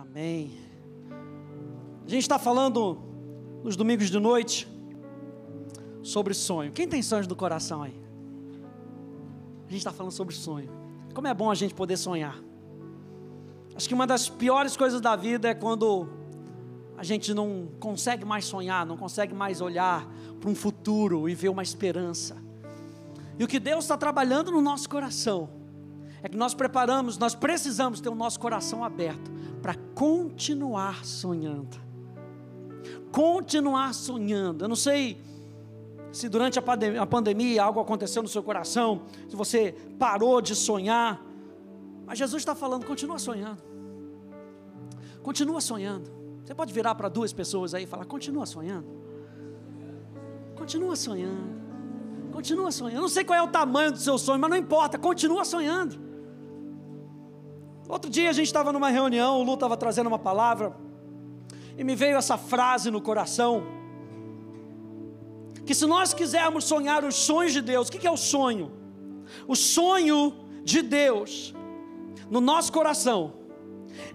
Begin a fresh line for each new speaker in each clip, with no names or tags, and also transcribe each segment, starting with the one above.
Amém. A gente está falando nos domingos de noite sobre sonho. Quem tem sonhos do coração aí? A gente está falando sobre sonho. Como é bom a gente poder sonhar. Acho que uma das piores coisas da vida é quando a gente não consegue mais sonhar, não consegue mais olhar para um futuro e ver uma esperança. E o que Deus está trabalhando no nosso coração é que nós precisamos ter o nosso coração aberto para continuar sonhando. Continuar sonhando. Eu não sei se durante a pandemia algo aconteceu no seu coração, se você parou de sonhar, mas Jesus está falando, continua sonhando. Continua sonhando. Você pode virar para duas pessoas aí e falar, continua sonhando. Continua sonhando. Continua sonhando. Eu não sei qual é o tamanho do seu sonho, mas não importa, continua sonhando. Outro dia a gente estava numa reunião, o Lu estava trazendo uma palavra, e me veio essa frase no coração, que se nós quisermos sonhar os sonhos de Deus, o que é o sonho? O sonho de Deus no nosso coração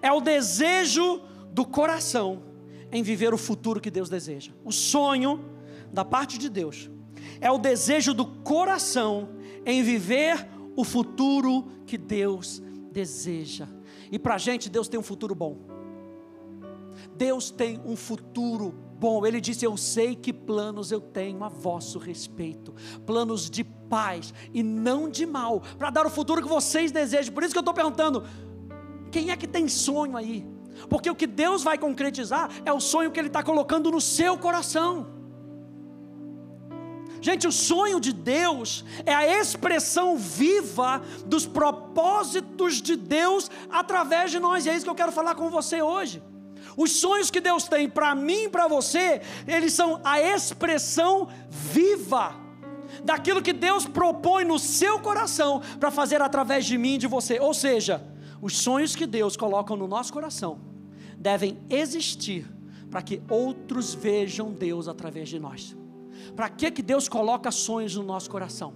é o desejo do coração em viver o futuro que Deus deseja. O sonho da parte de Deus é o desejo do coração em viver o futuro que Deus deseja. E para a gente Deus tem um futuro bom. Deus tem um futuro bom. Ele disse, eu sei que planos eu tenho a vosso respeito, planos de paz e não de mal, para dar o futuro que vocês desejam. Por isso que eu estou perguntando, quem é que tem sonho aí? Porque o que Deus vai concretizar é o sonho que Ele está colocando no seu coração. Gente, o sonho de Deus é a expressão viva dos propósitos de Deus através de nós. E é isso que eu quero falar com você hoje. Os sonhos que Deus tem para mim e para você, eles são a expressão viva daquilo que Deus propõe no seu coração para fazer através de mim e de você. Ou seja, os sonhos que Deus coloca no nosso coração devem existir para que outros vejam Deus através de nós. Para que Deus coloca sonhos no nosso coração?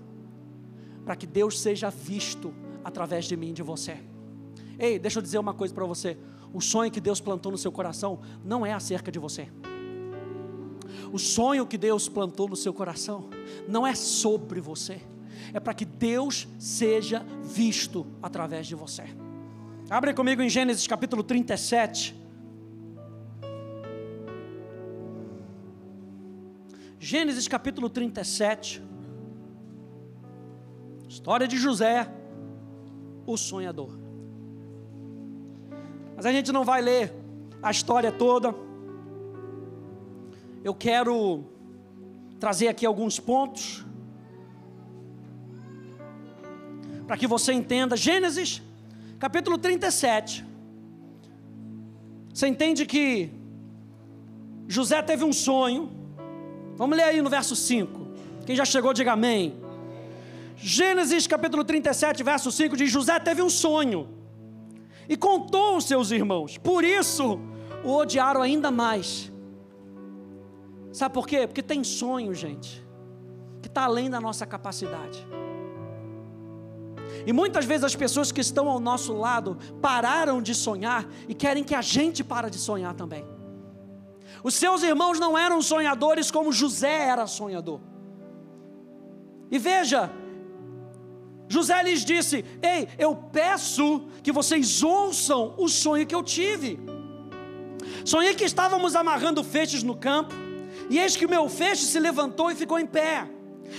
Para que Deus seja visto através de mim e de você. Ei, deixa eu dizer uma coisa para você. O sonho que Deus plantou no seu coração não é acerca de você. O sonho que Deus plantou no seu coração não é sobre você. É para que Deus seja visto através de você. Abre comigo em Gênesis capítulo 37. Gênesis capítulo 37. História de José, o sonhador. Mas a gente não vai ler a história toda. Eu quero trazer aqui alguns pontos para que você entenda. Gênesis capítulo 37. Você entende que José teve um sonho. Vamos ler aí no verso 5. Quem já chegou, diga amém. Gênesis capítulo 37, verso 5 diz, José teve um sonho e contou aos seus irmãos, por isso o odiaram ainda mais. Sabe por quê? Porque tem sonho, gente, que está além da nossa capacidade. E muitas vezes as pessoas que estão ao nosso lado pararam de sonhar e querem que a gente pare de sonhar também. Os seus irmãos não eram sonhadores como José era sonhador. E veja, José lhes disse, ei, eu peço que vocês ouçam o sonho que eu tive. Sonhei que estávamos amarrando feixes no campo, e eis que o meu feixe se levantou e ficou em pé,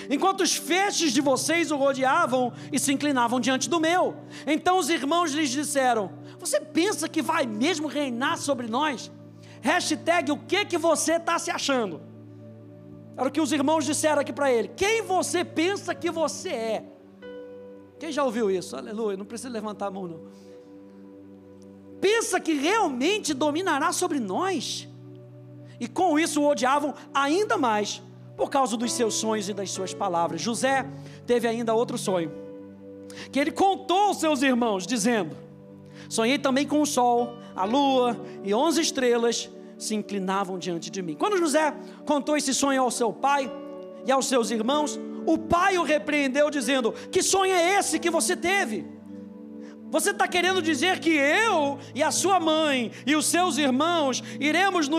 enquanto os feixes de vocês o rodeavam e se inclinavam diante do meu. Então os irmãos lhes disseram, você pensa que vai mesmo reinar sobre nós? Hashtag, o que você está se achando? Era o que os irmãos disseram aqui para ele. Quem você pensa que você é? Quem já ouviu isso? Aleluia, não precisa levantar a mão não. Pensa que realmente dominará sobre nós? E com isso o odiavam ainda mais, por causa dos seus sonhos e das suas palavras. José teve ainda outro sonho, que ele contou aos seus irmãos, dizendo, sonhei também com o sol, a lua e 11 estrelas se inclinavam diante de mim. Quando José contou esse sonho ao seu pai e aos seus irmãos, o pai o repreendeu dizendo, que sonho é esse que você teve? Você está querendo dizer que eu e a sua mãe e os seus irmãos iremos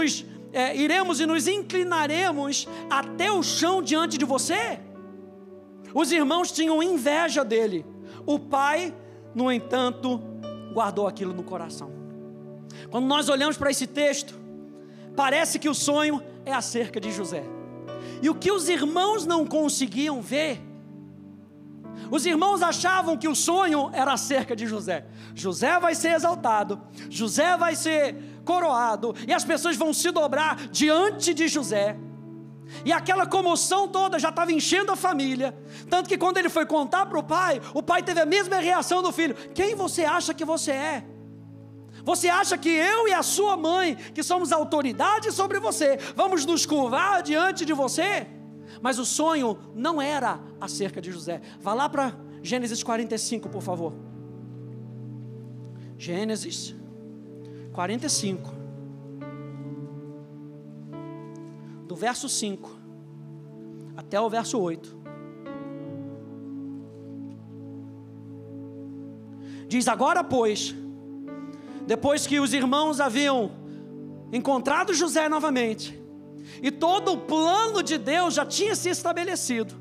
e nos inclinaremos até o chão diante de você? Os irmãos tinham inveja dele. O pai, no entanto, guardou aquilo no coração. Quando nós olhamos para esse texto, parece que o sonho é acerca de José. E o que os irmãos não conseguiam ver, os irmãos achavam que o sonho era acerca de José. José vai ser exaltado, José vai ser coroado, e as pessoas vão se dobrar diante de José. E aquela comoção toda já estava enchendo a família, tanto que quando ele foi contar para o pai teve a mesma reação do filho: quem você acha que você é? Você acha que eu e a sua mãe, que somos autoridade sobre você, vamos nos curvar diante de você? Mas o sonho não era acerca de José. Vá lá para Gênesis 45, por favor. Gênesis 45, do verso 5 até o verso 8. Diz: agora, pois, depois que os irmãos haviam encontrado José novamente, e todo o plano de Deus já tinha se estabelecido,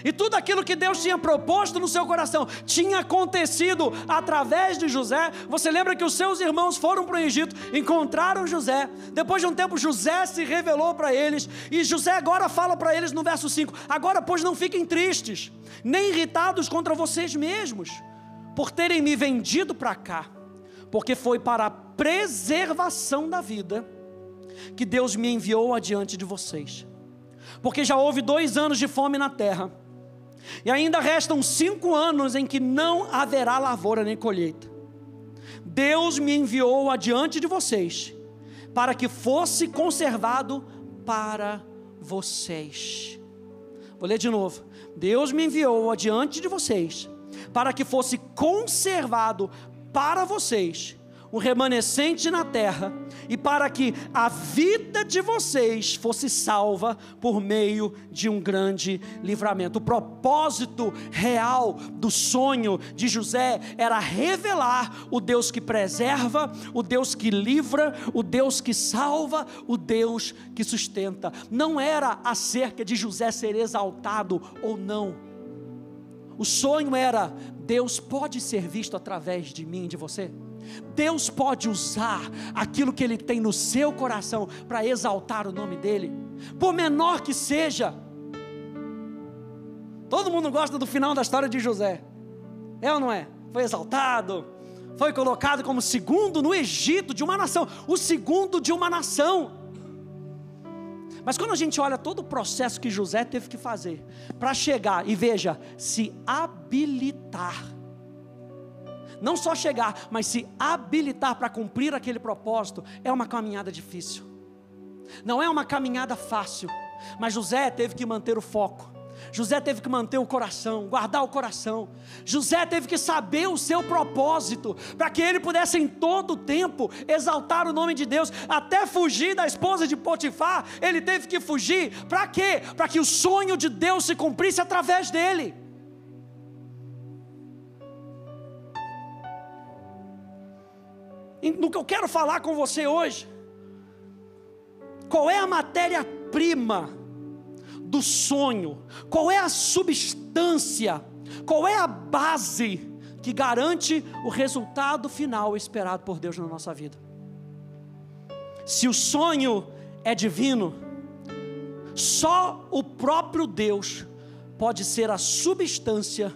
e tudo aquilo que Deus tinha proposto no seu coração tinha acontecido através de José. Você lembra que os seus irmãos foram para o Egito, encontraram José, depois de um tempo José se revelou para eles, e José agora fala para eles no verso 5: agora, pois, não fiquem tristes, nem irritados contra vocês mesmos, por terem me vendido para cá, porque foi para a preservação da vida que Deus me enviou adiante de vocês. Porque já houve 2 anos de fome na terra, e ainda restam 5 anos em que não haverá lavoura nem colheita. Deus me enviou adiante de vocês, para que fosse conservado para vocês. Vou ler de novo. Deus me enviou adiante de vocês, para que fosse conservado para vocês um remanescente na terra, e para que a vida de vocês fosse salva por meio de um grande livramento. O propósito real do sonho de José era revelar o Deus que preserva, o Deus que livra, o Deus que salva, o Deus que sustenta. Não era acerca de José ser exaltado ou não. O sonho era: Deus pode ser visto através de mim e de você. Deus pode usar aquilo que Ele tem no seu coração para exaltar o nome dEle, por menor que seja. Todo mundo gosta do final da história de José, é ou não é? Foi exaltado, foi colocado como segundo no Egito de uma nação, o segundo de uma nação. Mas quando a gente olha todo o processo que José teve que fazer para chegar, e veja, se habilitar, não só chegar, mas se habilitar para cumprir aquele propósito, é uma caminhada difícil, não é uma caminhada fácil. Mas José teve que manter o foco, José teve que manter o coração, guardar o coração. José teve que saber o seu propósito, para que ele pudesse em todo o tempo exaltar o nome de Deus. Até fugir da esposa de Potifar, ele teve que fugir. Para quê? Para que o sonho de Deus se cumprisse através dele. No que eu quero falar com você hoje, qual é a matéria-prima do sonho? Qual é a substância? Qual é a base que garante o resultado final esperado por Deus na nossa vida? Se o sonho é divino, só o próprio Deus pode ser a substância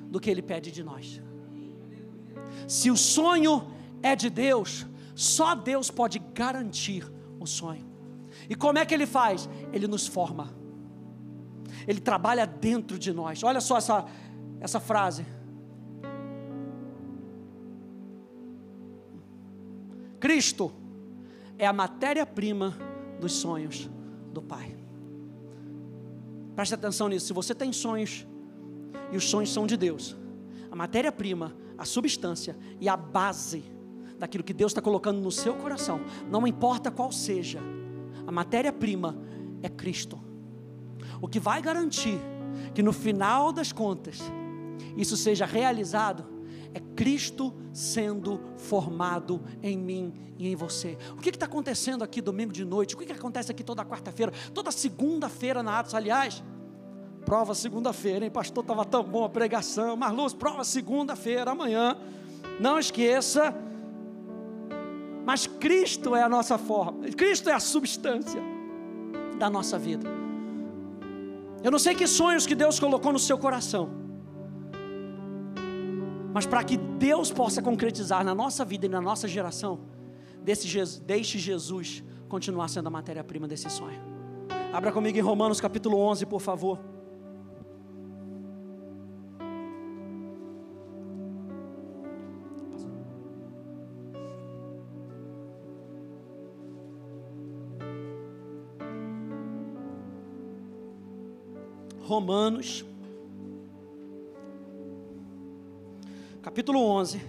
do que Ele pede de nós. Se o sonho é de Deus, só Deus pode garantir o sonho. E como é que Ele faz? Ele nos forma, Ele trabalha dentro de nós. Olha só essa frase: Cristo é a matéria-prima dos sonhos do Pai. Preste atenção nisso. Se você tem sonhos, e os sonhos são de Deus, a matéria-prima, a substância e a base daquilo que Deus está colocando no seu coração, não importa qual seja, a matéria-prima é Cristo. O que vai garantir que no final das contas isso seja realizado é Cristo sendo formado em mim e em você. O que está acontecendo aqui domingo de noite? O que acontece aqui toda quarta-feira? Toda segunda-feira na Atos, aliás, prova segunda-feira, hein? Pastor, estava tão bom a pregação. Marluz, prova segunda-feira, amanhã, não esqueça. Mas Cristo é a nossa forma, Cristo é a substância da nossa vida. Eu não sei que sonhos que Deus colocou no seu coração, mas para que Deus possa concretizar na nossa vida e na nossa geração, deixe Jesus continuar sendo a matéria-prima desse sonho. Abra comigo em Romanos capítulo 11, por favor. Romanos, capítulo 11,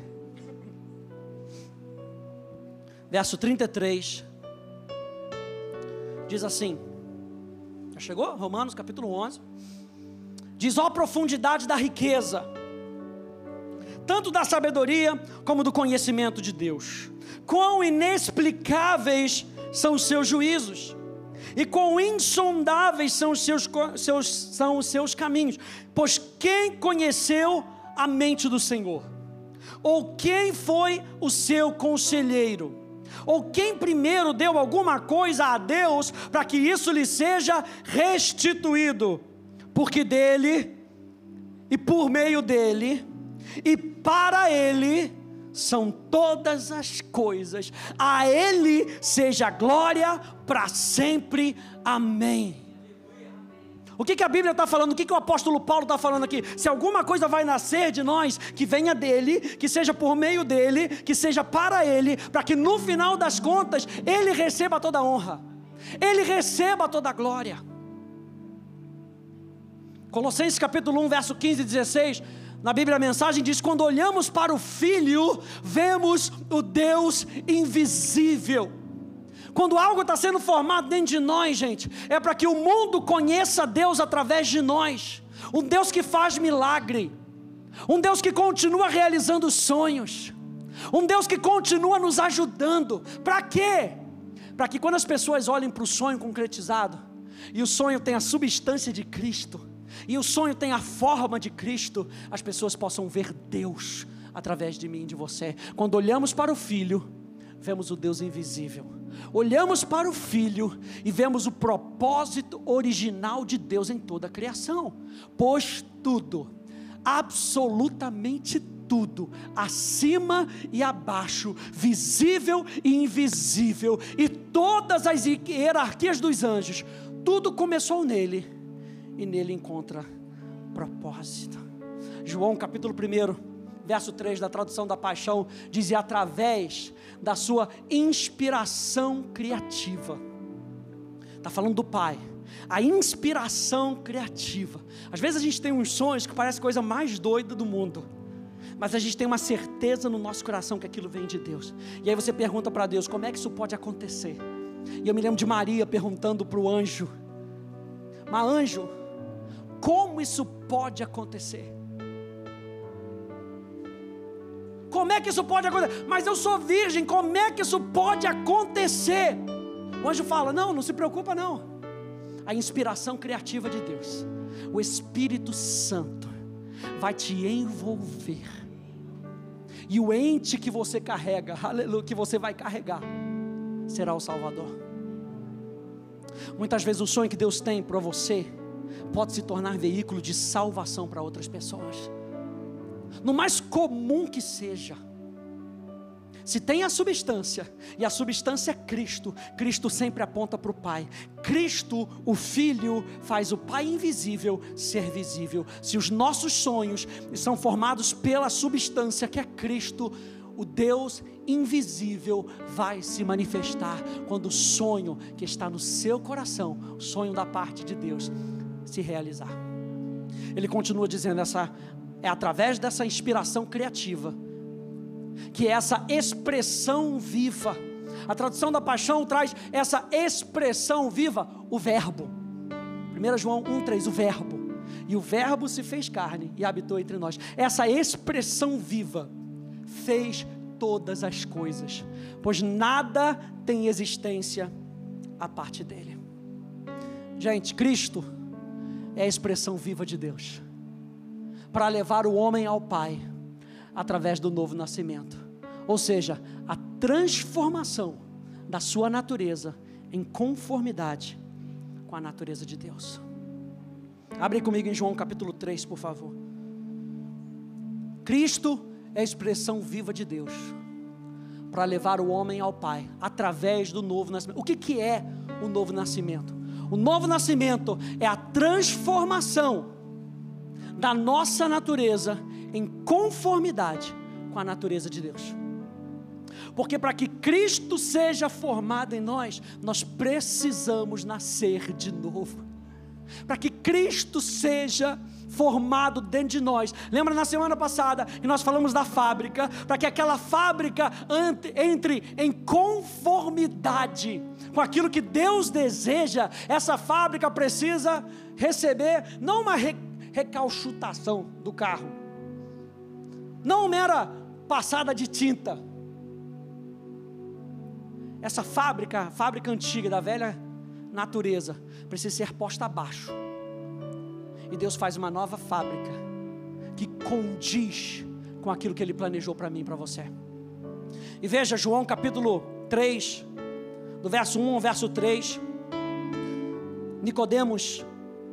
verso 33, diz assim, já chegou? Romanos capítulo 11, diz: ó profundidade da riqueza, tanto da sabedoria como do conhecimento de Deus, quão inexplicáveis são os seus juízos, e quão insondáveis são os seus caminhos. Pois quem conheceu a mente do Senhor? Ou quem foi o seu conselheiro? Ou quem primeiro deu alguma coisa a Deus, para que isso lhe seja restituído? Porque dele, e por meio dele, e para ele, são todas as coisas. A Ele seja glória para sempre. Amém. O que a Bíblia está falando? O que o apóstolo Paulo está falando aqui? Se alguma coisa vai nascer de nós, que venha dele, que seja por meio dele, que seja para ele, para que no final das contas, ele receba toda a honra, ele receba toda a glória. Colossenses capítulo 1, verso 15 e 16, na Bíblia a mensagem diz: quando olhamos para o Filho, vemos o Deus invisível. Quando algo está sendo formado dentro de nós, gente, é para que o mundo conheça Deus através de nós. Um Deus que faz milagre, um Deus que continua realizando sonhos, um Deus que continua nos ajudando. Para quê? Para que quando as pessoas olhem para o sonho concretizado, e o sonho tem a substância de Cristo, e o sonho tem a forma de Cristo, as pessoas possam ver Deus através de mim e de você. Quando olhamos para o Filho, vemos o Deus invisível. Olhamos para o Filho e vemos o propósito original de Deus em toda a criação. Pois tudo, absolutamente tudo, acima e abaixo, visível e invisível, e todas as hierarquias dos anjos, tudo começou nele, e nele encontra propósito. João capítulo 1, verso 3 da tradução da Paixão, diz: e através da sua inspiração criativa, está falando do Pai, a inspiração criativa. Às vezes a gente tem uns sonhos que parece a coisa mais doida do mundo, mas a gente tem uma certeza no nosso coração que aquilo vem de Deus. E aí você pergunta para Deus: como é que isso pode acontecer? E eu me lembro de Maria perguntando para o anjo: mas anjo, como isso pode acontecer? Como é que isso pode acontecer? Mas eu sou virgem, como é que isso pode acontecer? O anjo fala: não se preocupa não. A inspiração criativa de Deus, o Espírito Santo, vai te envolver. E o ente que você carrega, aleluia, que você vai carregar, será o Salvador. Muitas vezes o sonho que Deus tem para você pode se tornar veículo de salvação para outras pessoas. No mais comum que seja, se tem a substância, e a substância é Cristo, Cristo sempre aponta para o Pai. Cristo, o Filho, faz o Pai invisível ser visível. Se os nossos sonhos são formados pela substância que é Cristo, o Deus invisível vai se manifestar quando o sonho que está no seu coração, o sonho da parte de Deus, se realizar. Ele continua dizendo, é através dessa inspiração criativa, que é essa expressão viva. A tradução da Paixão traz essa expressão viva, o verbo. 1 João 1,3, o verbo. e o Verbo se fez carne e habitou entre nós. Essa expressão viva fez todas as coisas, pois nada tem existência a parte dele. Gente, Cristo é a expressão viva de Deus, para levar o homem ao Pai, através do novo nascimento, ou seja, a transformação da sua natureza, em conformidade com a natureza de Deus. Abre comigo em João capítulo 3, por favor. Cristo é a expressão viva de Deus, para levar o homem ao Pai, através do novo nascimento. O que é o novo nascimento? O novo nascimento é a transformação da nossa natureza em conformidade com a natureza de Deus. Porque para que Cristo seja formado em nós, nós precisamos nascer de novo. Para que Cristo seja formado dentro de nós. Lembra na semana passada que nós falamos da fábrica? Para que aquela fábrica entre em conformidade com aquilo que Deus deseja, essa fábrica precisa receber não uma recalchutação do carro, não uma mera passada de tinta. Essa fábrica antiga da velha natureza precisa ser posta abaixo, e Deus faz uma nova fábrica que condiz com aquilo que Ele planejou para mim e para você. E veja João capítulo 3, do verso 1 ao verso 3. Nicodemos,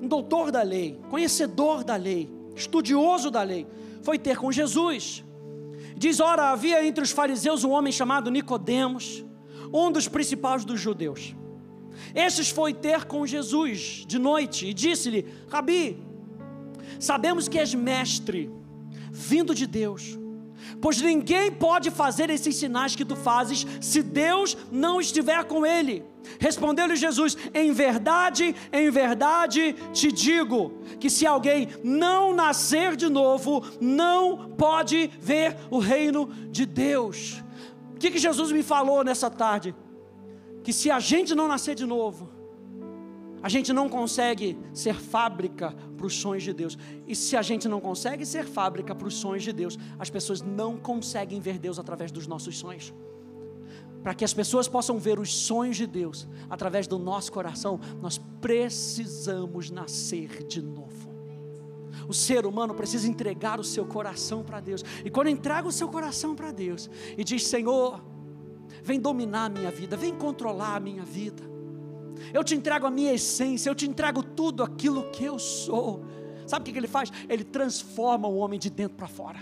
um doutor da lei, conhecedor da lei, estudioso da lei, foi ter com Jesus. Diz: ora, havia entre os fariseus um homem chamado Nicodemos, um dos principais dos judeus. Estes foi ter com Jesus de noite e disse-lhe: Rabi, sabemos que és mestre, vindo de Deus, pois ninguém pode fazer esses sinais que tu fazes, se Deus não estiver com ele. Respondeu-lhe Jesus: em verdade te digo, que se alguém não nascer de novo, não pode ver o reino de Deus. O que Jesus me falou nessa tarde? Que se a gente não nascer de novo, a gente não consegue ser fábrica para os sonhos de Deus. E se a gente não consegue ser fábrica para os sonhos de Deus, as pessoas não conseguem ver Deus através dos nossos sonhos. Para que as pessoas possam ver os sonhos de Deus através do nosso coração, nós precisamos nascer de novo. O ser humano precisa entregar o seu coração para Deus. E quando entrega o seu coração para Deus e diz: Senhor, vem dominar a minha vida, vem controlar a minha vida, eu te entrego a minha essência, eu te entrego tudo aquilo que eu sou. Sabe o que ele faz? Ele transforma o homem de dentro para fora.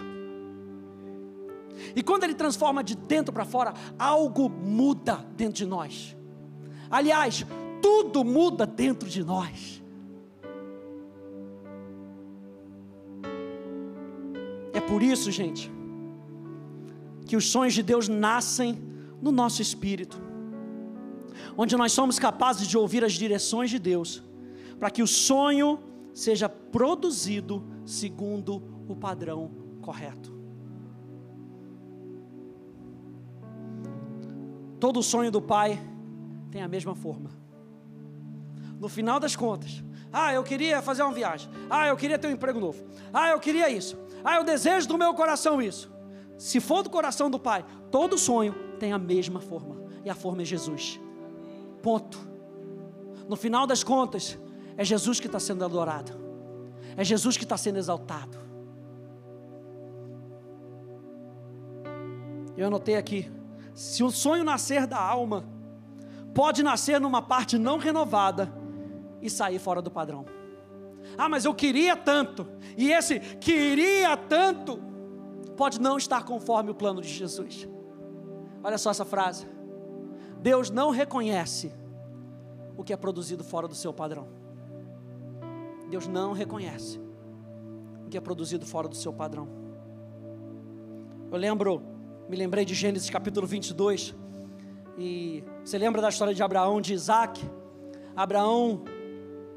E quando ele transforma de dentro para fora, algo muda dentro de nós. Aliás, tudo muda dentro de nós. É por isso, gente, que os sonhos de Deus nascem no nosso espírito, onde nós somos capazes de ouvir as direções de Deus, para que o sonho seja produzido segundo o padrão correto. Todo sonho do pai tem a mesma forma. No final das contas, eu queria fazer uma viagem, eu queria ter um emprego novo, eu queria isso, eu desejo do meu coração isso. Se for do coração do pai, todo sonho tem a mesma forma, e a forma é Jesus. Ponto. No final das contas, é Jesus que está sendo adorado, é Jesus que está sendo exaltado. Eu anotei aqui: se o sonho nascer da alma, pode nascer numa parte não renovada e sair fora do padrão. Mas eu queria tanto, e esse queria tanto pode não estar conforme o plano de Jesus. Olha só essa frase: Deus não reconhece o que é produzido fora do seu padrão. Deus não reconhece o que é produzido fora do seu padrão. Me lembrei de Gênesis capítulo 22, e você lembra da história de Abraão, de Isaac? Abraão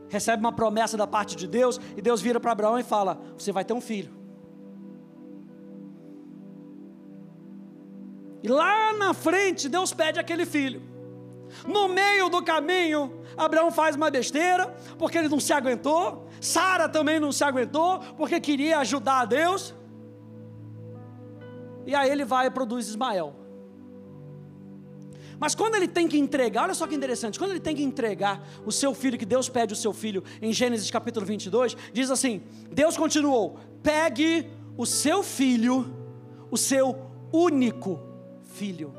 recebe uma promessa da parte de Deus, e Deus vira para Abraão e fala: você vai ter um filho. E lá na frente Deus pede aquele filho. No meio do caminho, Abraão faz uma besteira, porque ele não se aguentou. Sara também não se aguentou, porque queria ajudar a Deus. E aí ele vai e produz Ismael. Mas quando ele tem que entregar, olha só que interessante, quando ele tem que entregar o seu filho, que Deus pede o seu filho, em Gênesis capítulo 22, diz assim, Deus continuou, pegue o seu filho, o seu único filho.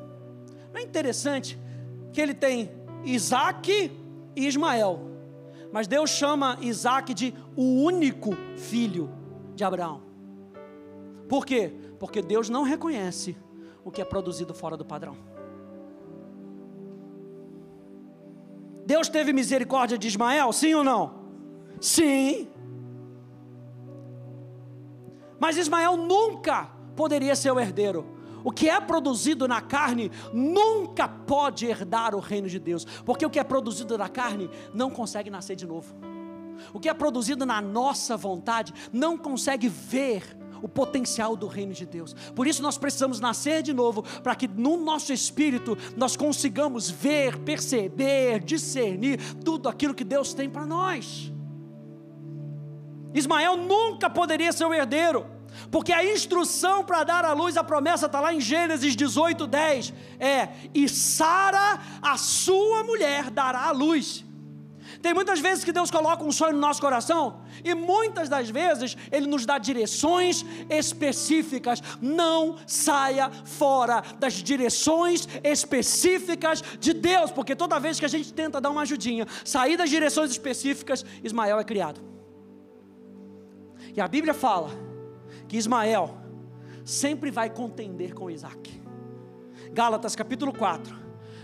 Não é interessante que ele tem Isaac e Ismael, mas Deus chama Isaac de o único filho de Abraão. Por quê? Porque Deus não reconhece o que é produzido fora do padrão. Deus teve misericórdia de Ismael, sim ou não? Sim. Mas Ismael nunca poderia ser o herdeiro. O que é produzido na carne nunca pode herdar o reino de Deus, porque o que é produzido na carne não consegue nascer de novo. O que é produzido na nossa vontade não consegue ver o potencial do reino de Deus. Por isso nós precisamos nascer de novo, para que no nosso espírito nós consigamos ver, perceber, discernir tudo aquilo que Deus tem para nós. Ismael nunca poderia ser o herdeiro, porque a instrução para dar à luz a promessa está lá em Gênesis 18:10, e Sara, a sua mulher, dará à luz. Tem muitas vezes que Deus coloca um sonho no nosso coração, e muitas das vezes Ele nos dá direções específicas. Não saia fora das direções específicas de Deus, porque toda vez que a gente tenta dar uma ajudinha, sair das direções específicas, Ismael é criado. E a Bíblia fala que Ismael sempre vai contender com Isaac. Gálatas capítulo 4,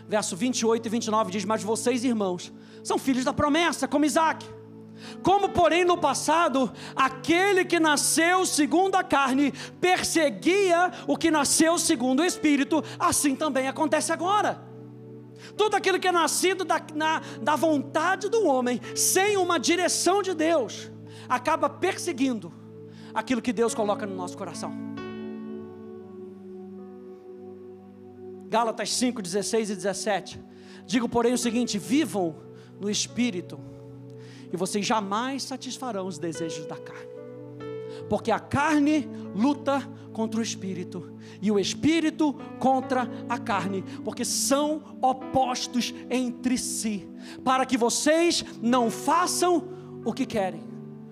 verso 28 e 29 diz, mas vocês, irmãos, são filhos da promessa, como Isaac. Como porém no passado, aquele que nasceu segundo a carne, perseguia o que nasceu segundo o Espírito, assim também acontece agora. Tudo aquilo que é nascido da vontade do homem, sem uma direção de Deus, acaba perseguindo aquilo que Deus coloca no nosso coração. Gálatas 5, 16 e 17. Digo porém o seguinte, vivam no Espírito, e vocês jamais satisfarão os desejos da carne, porque a carne luta contra o Espírito, e o Espírito contra a carne, porque são opostos entre si, para que vocês não façam o que querem.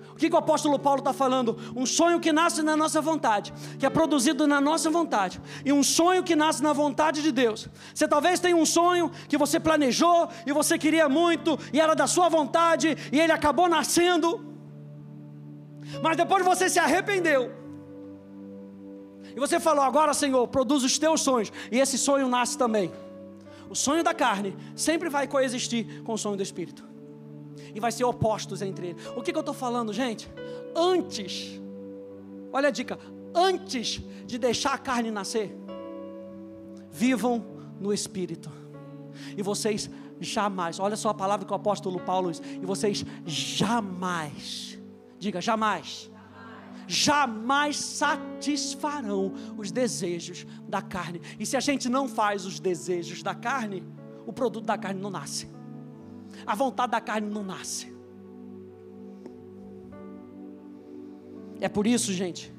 O que o apóstolo Paulo está falando? Um sonho que nasce na nossa vontade, que é produzido na nossa vontade, e um sonho que nasce na vontade de Deus. Você talvez tenha um sonho que você planejou, e você queria muito, e era da sua vontade, e ele acabou nascendo, mas depois você se arrependeu, e você falou, agora Senhor, produz os teus sonhos, e esse sonho nasce também. O sonho da carne sempre vai coexistir com o sonho do Espírito, e vai ser opostos entre eles. O que eu estou falando, gente? Antes, olha a dica, antes de deixar a carne nascer, vivam no Espírito, e vocês jamais, olha só a palavra que o apóstolo Paulo diz, e vocês jamais, diga jamais, jamais satisfarão os desejos da carne. E se a gente não faz os desejos da carne, o produto da carne não nasce, a vontade da carne não nasce. É por isso, gente,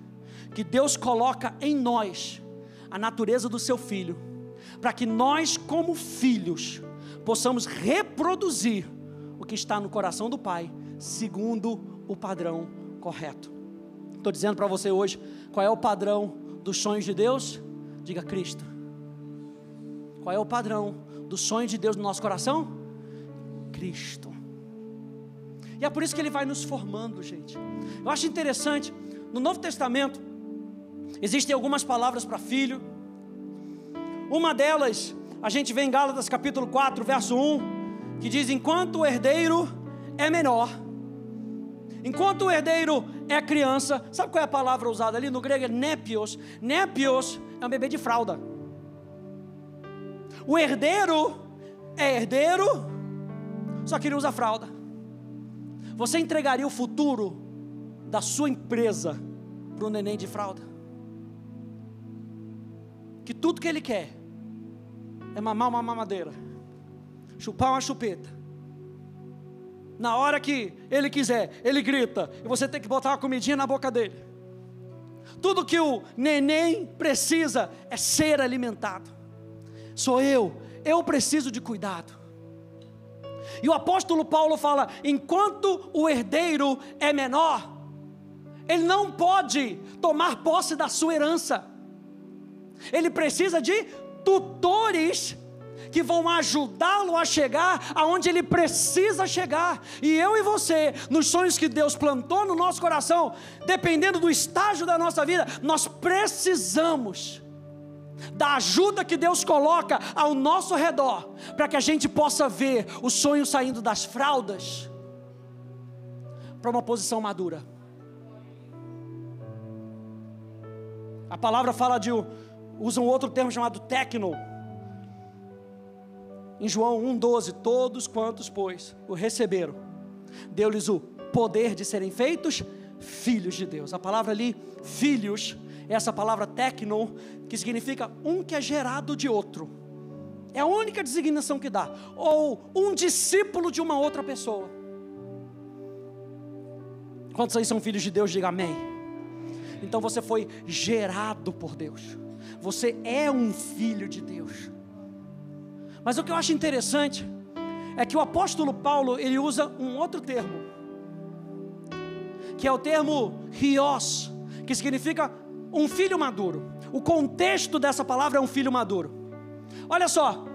que Deus coloca em nós a natureza do seu Filho, para que nós, como filhos, possamos reproduzir o que está no coração do Pai, segundo o padrão correto. Estou dizendo para você hoje, qual é o padrão dos sonhos de Deus? Diga Cristo. Qual é o padrão do sonho de Deus no nosso coração? Cristo. E é por isso que Ele vai nos formando, gente. Eu acho interessante, no Novo Testamento, existem algumas palavras para filho. Uma delas, a gente vê em Gálatas capítulo 4, verso 1, que diz, enquanto o herdeiro é menor, enquanto o herdeiro é criança, sabe qual é a palavra usada ali? No grego é népios. Népios é um bebê de fralda. O herdeiro é herdeiro, só que ele usa fralda. Você entregaria o futuro da sua empresa para um neném de fralda? Que tudo que ele quer é mamar uma mamadeira, chupar uma chupeta. Na hora que ele quiser, ele grita, e você tem que botar uma comidinha na boca dele. Tudo que o neném precisa é ser alimentado. Sou eu preciso de cuidado. E o apóstolo Paulo fala, enquanto o herdeiro é menor, ele não pode tomar posse da sua herança. Ele precisa de tutores que vão ajudá-lo a chegar aonde ele precisa chegar. E eu e você, nos sonhos que Deus plantou no nosso coração, dependendo do estágio da nossa vida, nós precisamos da ajuda que Deus coloca ao nosso redor, para que a gente possa ver o sonho saindo das fraldas para uma posição madura. A palavra fala usa um outro termo chamado tecno. Em João 1,12, todos quantos, pois, o receberam, deu-lhes o poder de serem feitos filhos de Deus. A palavra ali, filhos, é essa palavra tecno, que significa um que é gerado de outro. É a única designação que dá. Ou um discípulo de uma outra pessoa. Quantos aí são filhos de Deus? Diga amém. Então você foi gerado por Deus. Você é um filho de Deus. Mas o que eu acho interessante é que o apóstolo Paulo, ele usa um outro termo, que é o termo hios, que significa um filho maduro. O contexto dessa palavra é um filho maduro. Olha só,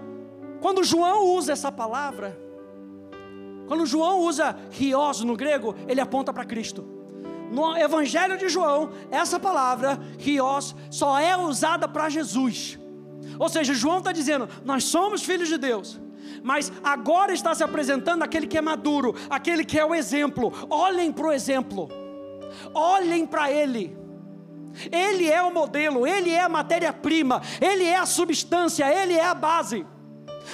quando João usa essa palavra, quando João usa hios no grego, ele aponta para Cristo. No Evangelho de João, essa palavra hios só é usada para Jesus. Ou seja, João está dizendo, nós somos filhos de Deus, mas agora está se apresentando aquele que é maduro, aquele que é o exemplo. Olhem para o exemplo, olhem para Ele. Ele é o modelo, Ele é a matéria-prima, Ele é a substância, Ele é a base.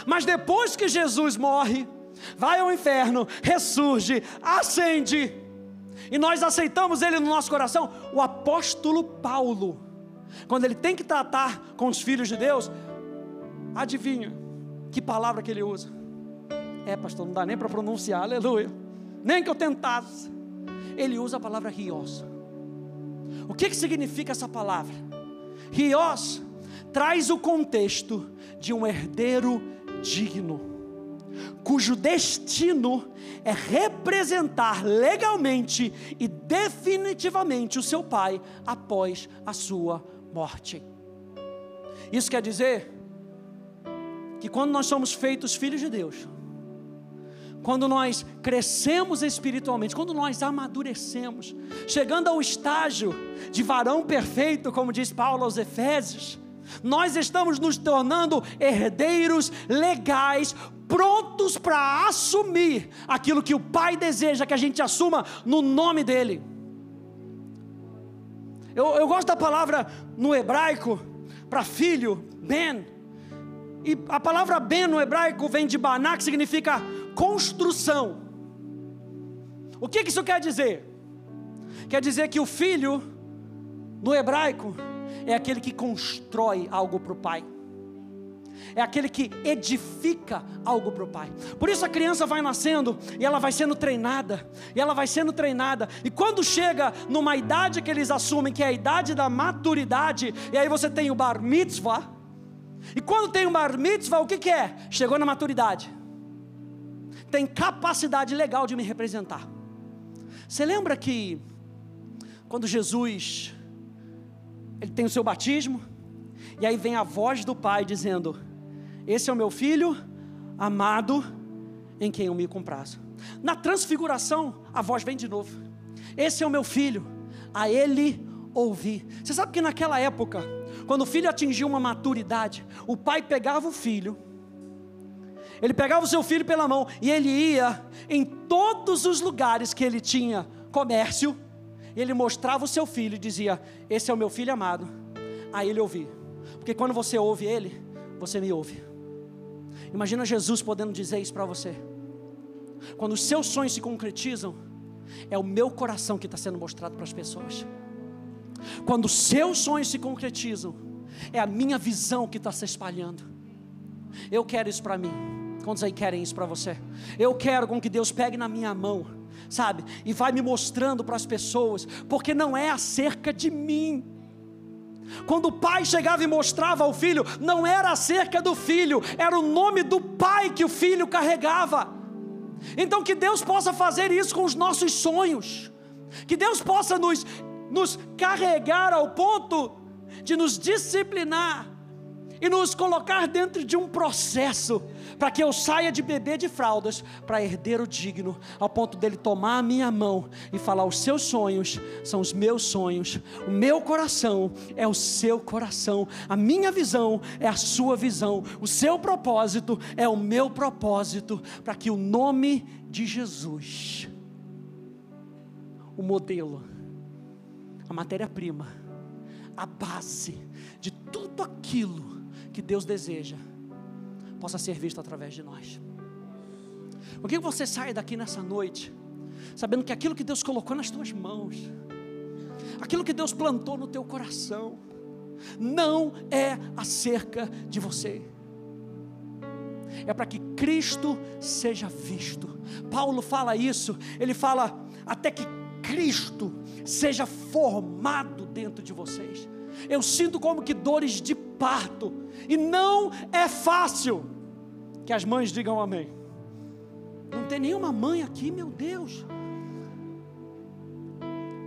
Mas depois que Jesus morre, vai ao inferno, ressurge, ascende, e nós aceitamos Ele no nosso coração, o apóstolo Paulo, quando ele tem que tratar com os filhos de Deus, adivinha que palavra que ele usa? Pastor, não dá nem para pronunciar, aleluia, nem que eu tentasse. Ele usa a palavra hios. O que significa essa palavra? Hios traz o contexto de um herdeiro digno, cujo destino é representar legalmente e definitivamente o seu pai após a sua morte. Isso quer dizer que quando nós somos feitos filhos de Deus, quando nós crescemos espiritualmente, quando nós amadurecemos, chegando ao estágio de varão perfeito, como diz Paulo aos Efésios, nós estamos nos tornando herdeiros legais, prontos para assumir aquilo que o Pai deseja que a gente assuma no nome dEle. Eu gosto da palavra no hebraico para filho, ben, e a palavra ben no hebraico vem de baná, que significa construção. O que isso quer dizer? Quer dizer que o filho no hebraico é aquele que constrói algo para o pai, é aquele que edifica algo para o pai. Por isso a criança vai nascendo e ela vai sendo treinada, e quando chega numa idade que eles assumem, que é a idade da maturidade, e aí você tem o bar mitzvah, e quando tem o bar mitzvah, o que é? Chegou na maturidade, tem capacidade legal de me representar. Você lembra que quando Jesus, ele tem o seu batismo, e aí vem a voz do Pai dizendo: esse é o meu filho amado, em quem eu me comprazo. Na transfiguração, a voz vem de novo: esse é o meu filho, a ele ouvi. Você sabe que naquela época, quando o filho atingia uma maturidade, o pai pegava o filho, ele pegava o seu filho pela mão, e ele ia em todos os lugares que ele tinha comércio, ele mostrava o seu filho e dizia: esse é o meu filho amado, a ele ouvi. Porque quando você ouve ele, você me ouve. Imagina Jesus podendo dizer isso para você. Quando os seus sonhos se concretizam, é o meu coração que está sendo mostrado para as pessoas. Quando os seus sonhos se concretizam, é a minha visão que está se espalhando. Eu quero isso para mim. Quantos aí querem isso para você? Eu quero com que Deus pegue na minha mão, sabe, e vai me mostrando para as pessoas, porque não é acerca de mim. Quando o pai chegava e mostrava ao filho, não era acerca do filho, era o nome do pai que o filho carregava. Então que Deus possa fazer isso com os nossos sonhos, que Deus possa nos carregar ao ponto de nos disciplinar e nos colocar dentro de um processo, para que eu saia de bebê de fraldas para herdeiro digno, ao ponto dele tomar a minha mão e falar: os seus sonhos são os meus sonhos, o meu coração é o seu coração, a minha visão é a sua visão, o seu propósito é o meu propósito, para que o nome de Jesus, o modelo, a matéria-prima, a base de tudo aquilo que Deus deseja, possa ser visto através de nós. Por que você sai daqui nessa noite sabendo que aquilo que Deus colocou nas tuas mãos, aquilo que Deus plantou no teu coração, não é acerca de você, é para que Cristo seja visto. Paulo fala isso, ele fala: até que Cristo seja formado dentro de vocês. Eu sinto como que dores de parto, e não é fácil. Que as mães digam amém. Não tem nenhuma mãe aqui, meu Deus.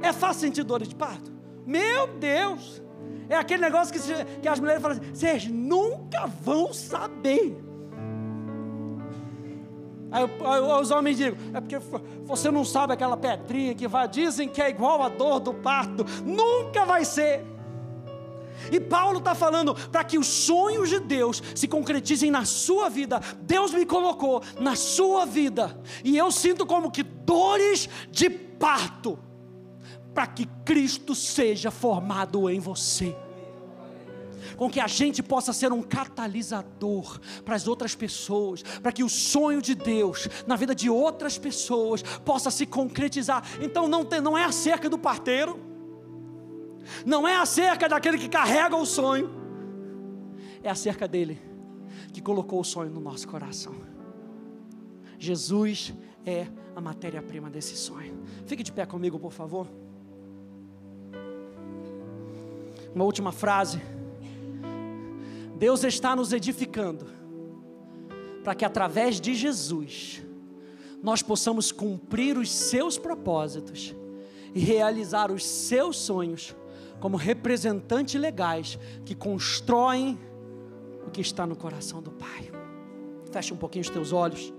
É fácil sentir dores de parto? Meu Deus, é aquele negócio que as mulheres falam assim: vocês nunca vão saber. Aí os homens dizem: é porque você não sabe aquela pedrinha que dizem que é igual a dor do parto. Nunca vai ser. E Paulo está falando para que os sonhos de Deus se concretizem na sua vida. Deus me colocou na sua vida, e eu sinto como que dores de parto, para que Cristo seja formado em você, com que a gente possa ser um catalisador para as outras pessoas, para que o sonho de Deus na vida de outras pessoas possa se concretizar. Então não é acerca do parteiro, não é acerca daquele que carrega o sonho, é acerca dele que colocou o sonho no nosso coração. Jesus é a matéria-prima desse sonho. Fique de pé comigo, por favor. Uma última frase. Deus está nos edificando para que através de Jesus nós possamos cumprir os seus propósitos e realizar os seus sonhos como representantes legais que constroem o que está no coração do Pai. Feche um pouquinho os teus olhos.